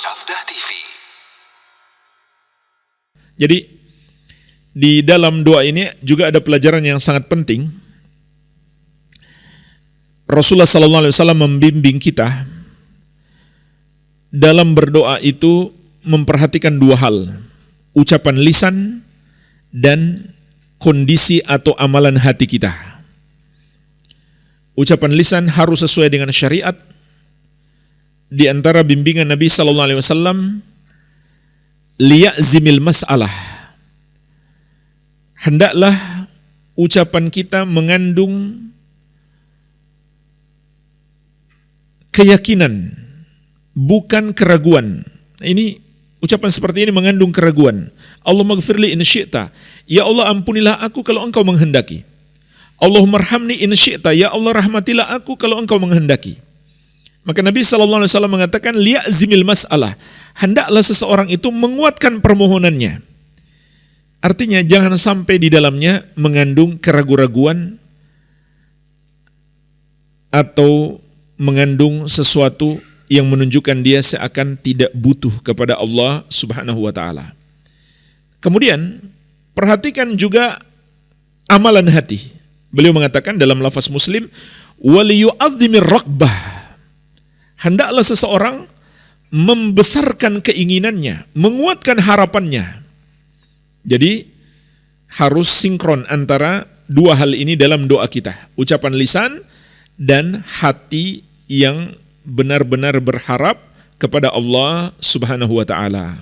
Sabda TV. Jadi di dalam doa ini juga ada pelajaran yang sangat penting. Rasulullah SAW membimbing kita dalam berdoa itu memperhatikan dua hal, ucapan lisan dan kondisi atau amalan hati kita. Ucapan lisan harus sesuai dengan syariat. Di antara bimbingan Nabi SAW, liya'zimil mas'alah. Hendaklah ucapan kita mengandung keyakinan, bukan keraguan. Ini ucapan seperti ini mengandung keraguan. Allahumma ghfirli in syi'ta. Ya Allah, ampunilah aku kalau engkau menghendaki. Allahummarhamni in syi'ta. Ya Allah, rahmatilah aku kalau engkau menghendaki. Maka Nabi SAW mengatakan liya'zimil mas'alah. Hendaklah seseorang itu menguatkan permohonannya. Artinya jangan sampai di dalamnya mengandung keraguan-raguan atau mengandung sesuatu yang menunjukkan dia seakan tidak butuh kepada Allah Subhanahu wa taala. Kemudian perhatikan juga amalan hati. Beliau mengatakan dalam lafaz Muslim, waliyu'adzimir raqbah. Hendaklah seseorang membesarkan keinginannya, menguatkan harapannya. Jadi harus sinkron antara dua hal ini dalam doa kita, ucapan lisan dan hati yang benar-benar berharap kepada Allah Subhanahu wa taala.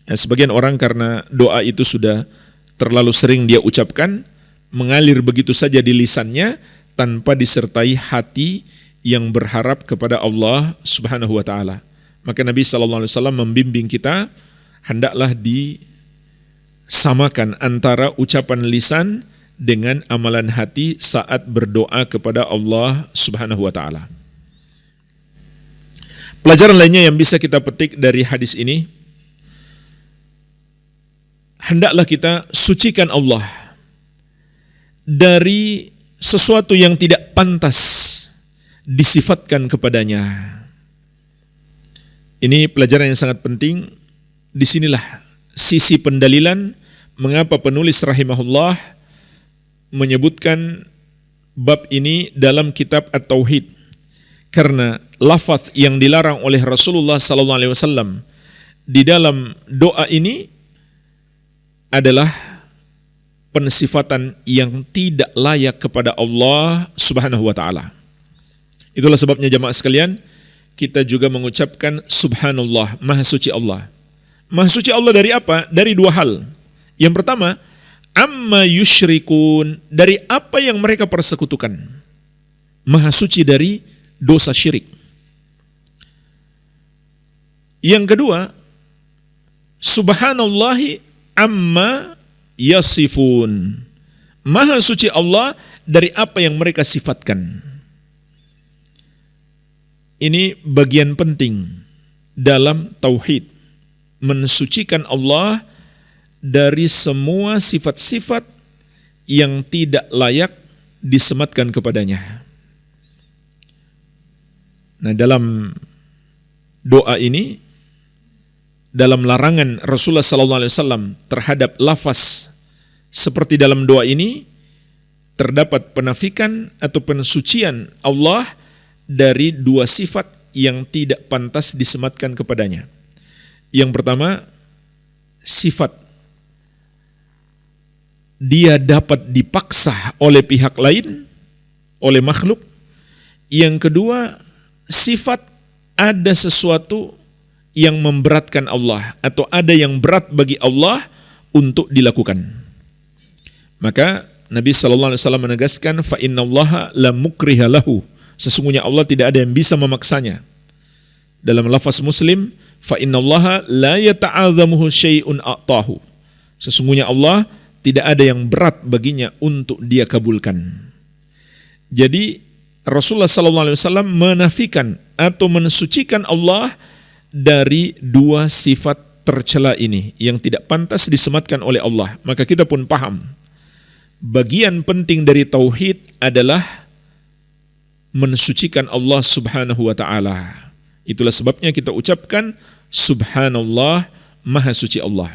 Sebagian orang karena doa itu sudah terlalu sering dia ucapkan, mengalir begitu saja di lisannya tanpa disertai hati yang berharap kepada Allah Subhanahu wa taala. Maka Nabi sallallahu alaihi wasallam membimbing kita hendaklah disamakan antara ucapan lisan dengan amalan hati saat berdoa kepada Allah Subhanahu wa taala. Pelajaran lainnya yang bisa kita petik dari hadis ini, hendaklah kita sucikan Allah dari sesuatu yang tidak pantas disifatkan kepadanya. Ini pelajaran yang sangat penting. Disinilah sisi pendalilan mengapa penulis rahimahullah menyebutkan bab ini dalam kitab At-Tauhid. Karena lafaz yang dilarang oleh Rasulullah SAW di dalam doa ini adalah pensifatan yang tidak layak kepada Allah Subhanahu wa taala. Itulah sebabnya jamaah sekalian, kita juga mengucapkan subhanallah, maha suci Allah. Maha suci Allah dari apa? Dari dua hal. Yang pertama, amma yusyrikun, dari apa yang mereka persekutukan. Maha suci dari dosa syirik. Yang kedua, subhanallahi amma yasifun. Maha suci Allah dari apa yang mereka sifatkan. Ini bagian penting dalam tauhid, mensucikan Allah dari semua sifat-sifat yang tidak layak disematkan kepadanya. Nah, dalam doa ini, dalam larangan Rasulullah SAW terhadap lafaz seperti dalam doa ini, terdapat penafikan atau pensucian Allah dari dua sifat yang tidak pantas disematkan kepadanya. Yang pertama, sifat dia dapat dipaksa oleh pihak lain, oleh makhluk. Yang kedua, sifat ada sesuatu yang memberatkan Allah atau ada yang berat bagi Allah untuk dilakukan. Maka Nabi SAW menegaskan, fa innallaha la mukriha lahu. Sesungguhnya Allah tidak ada yang bisa memaksanya. Dalam lafaz Muslim, fa innallaha la yata'adzamuhu syai'un a'tahu. Sesungguhnya Allah tidak ada yang berat baginya untuk dia kabulkan. Jadi Rasulullah SAW menafikan atau mensucikan Allah dari dua sifat tercela ini yang tidak pantas disematkan oleh Allah. Maka kita pun paham, bagian penting dari tauhid adalah mensucikan Allah Subhanahu wa taala. Itulah sebabnya kita ucapkan Subhanallah, Maha Suci Allah.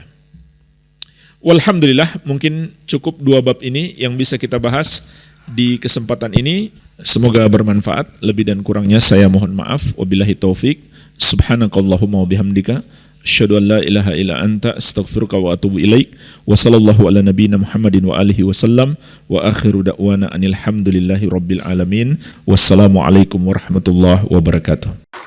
Walhamdulillah, mungkin cukup 2 bab ini yang bisa kita bahas di kesempatan ini. Semoga bermanfaat. Lebih dan kurangnya saya mohon maaf. Wabillahi taufik. Subhanakallahumma wa bihamdika asyhadu an la ilaha illa anta astaghfiruka wa atubu ilaik. Wa sallallahu ala nabiyyina Muhammadin wa alihi wasallam. Wa akhiru da'wana anil hamdulillahi rabbil alamin. Wassalamualaikum warahmatullahi wabarakatuh.